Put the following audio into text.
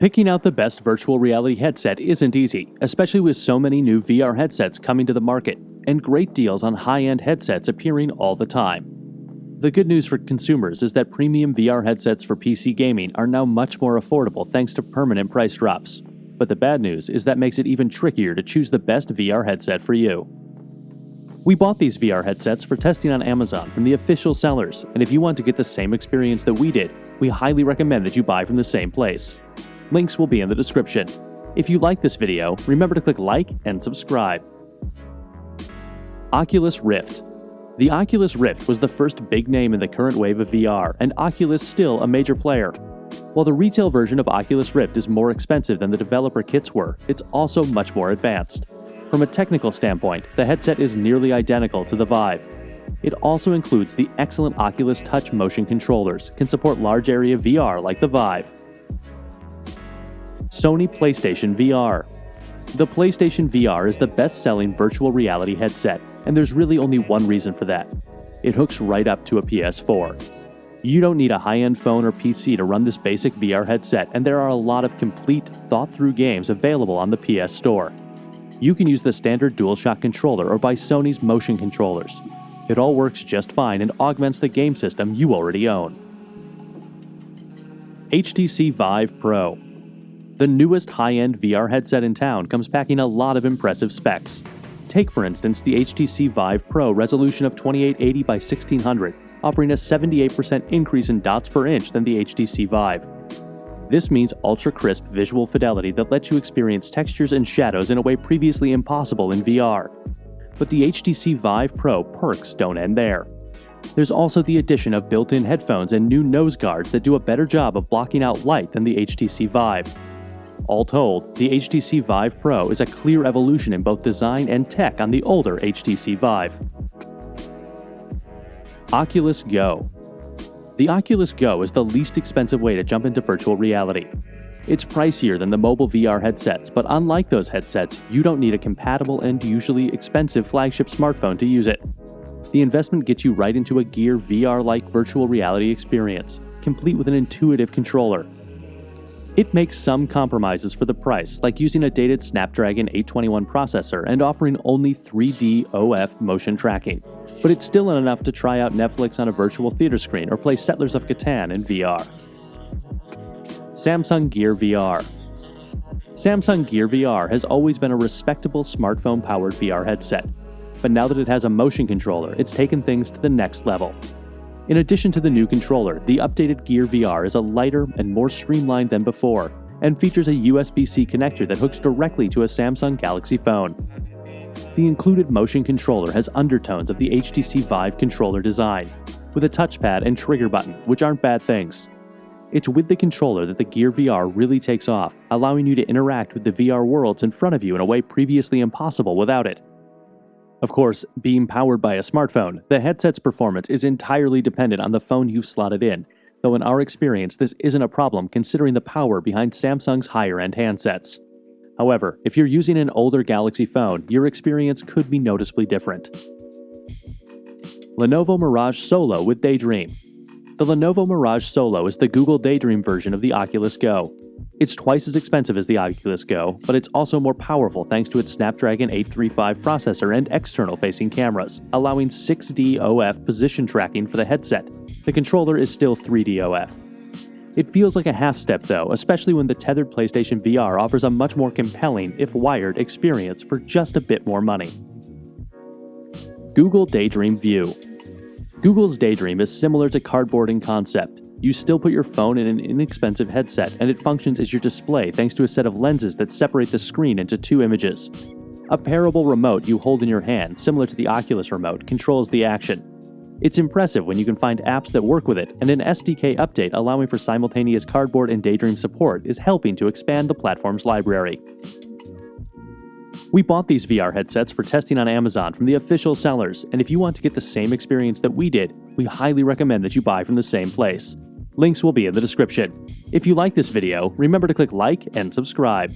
Picking out the best virtual reality headset isn't easy, especially with so many new VR headsets coming to the market, and great deals on high-end headsets appearing all the time. The good news for consumers is that premium VR headsets for PC gaming are now much more affordable thanks to permanent price drops. But the bad news is that makes it even trickier to choose the best VR headset for you. We bought these VR headsets for testing on Amazon from the official sellers, and if you want to get the same experience that we did, we highly recommend that you buy from the same place. Links will be in the description. If you like this video, remember to click like and subscribe. Oculus Rift. The Oculus Rift was the first big name in the current wave of VR, and Oculus still a major player. While the retail version of Oculus Rift is more expensive than the developer kits were, it's also much more advanced. From a technical standpoint, the headset is nearly identical to the Vive. It also includes the excellent Oculus Touch motion controllers, can support large area VR like the Vive. Sony PlayStation VR. The PlayStation VR is the best-selling virtual reality headset, and there's really only one reason for that. It hooks right up to a PS4. You don't need a high-end phone or PC to run this basic VR headset, and there are a lot of complete, thought-through games available on the PS Store. You can use the standard DualShock controller or buy Sony's motion controllers. It all works just fine and augments the game system you already own. HTC Vive Pro. The newest high-end VR headset in town comes packing a lot of impressive specs. Take, for instance, the HTC Vive Pro resolution of 2880 by 1600, offering a 78% increase in dots per inch than the HTC Vive. This means ultra-crisp visual fidelity that lets you experience textures and shadows in a way previously impossible in VR. But the HTC Vive Pro perks don't end there. There's also the addition of built-in headphones and new nose guards that do a better job of blocking out light than the HTC Vive. All told, the HTC Vive Pro is a clear evolution in both design and tech on the older HTC Vive. Oculus Go. The Oculus Go is the least expensive way to jump into virtual reality. It's pricier than the mobile VR headsets, but unlike those headsets, you don't need a compatible and usually expensive flagship smartphone to use it. The investment gets you right into a Gear VR-like virtual reality experience, complete with an intuitive controller. It makes some compromises for the price, like using a dated Snapdragon 821 processor and offering only 3D OF motion tracking, but it's still enough to try out Netflix on a virtual theater screen or play Settlers of Catan in VR. Samsung Gear VR. Samsung Gear VR has always been a respectable smartphone-powered VR headset, but now that it has a motion controller, it's taken things to the next level. In addition to the new controller, the updated Gear VR is a lighter and more streamlined than before, and features a USB-C connector that hooks directly to a Samsung Galaxy phone. The included motion controller has undertones of the HTC Vive controller design, with a touchpad and trigger button, which aren't bad things. It's with the controller that the Gear VR really takes off, allowing you to interact with the VR worlds in front of you in a way previously impossible without it. Of course, being powered by a smartphone, the headset's performance is entirely dependent on the phone you've slotted in, though in our experience this isn't a problem considering the power behind Samsung's higher-end handsets. However, if you're using an older Galaxy phone, your experience could be noticeably different. Lenovo Mirage Solo with Daydream. The Lenovo Mirage Solo is the Google Daydream version of the Oculus Go. It's twice as expensive as the Oculus Go, but it's also more powerful thanks to its Snapdragon 835 processor and external-facing cameras, allowing 6D OF position tracking for the headset. The controller is still 3D OF. It feels like a half-step though, especially when the tethered PlayStation VR offers a much more compelling, if wired, experience for just a bit more money. Google Daydream View. Google's Daydream is similar to cardboard in concept. You still put your phone in an inexpensive headset, and it functions as your display thanks to a set of lenses that separate the screen into two images. A pairable remote you hold in your hand, similar to the Oculus remote, controls the action. It's impressive when you can find apps that work with it, and an SDK update allowing for simultaneous cardboard and Daydream support is helping to expand the platform's library. We bought these VR headsets for testing on Amazon from the official sellers, and if you want to get the same experience that we did, we highly recommend that you buy from the same place. Links will be in the description. If you like this video, remember to click like and subscribe.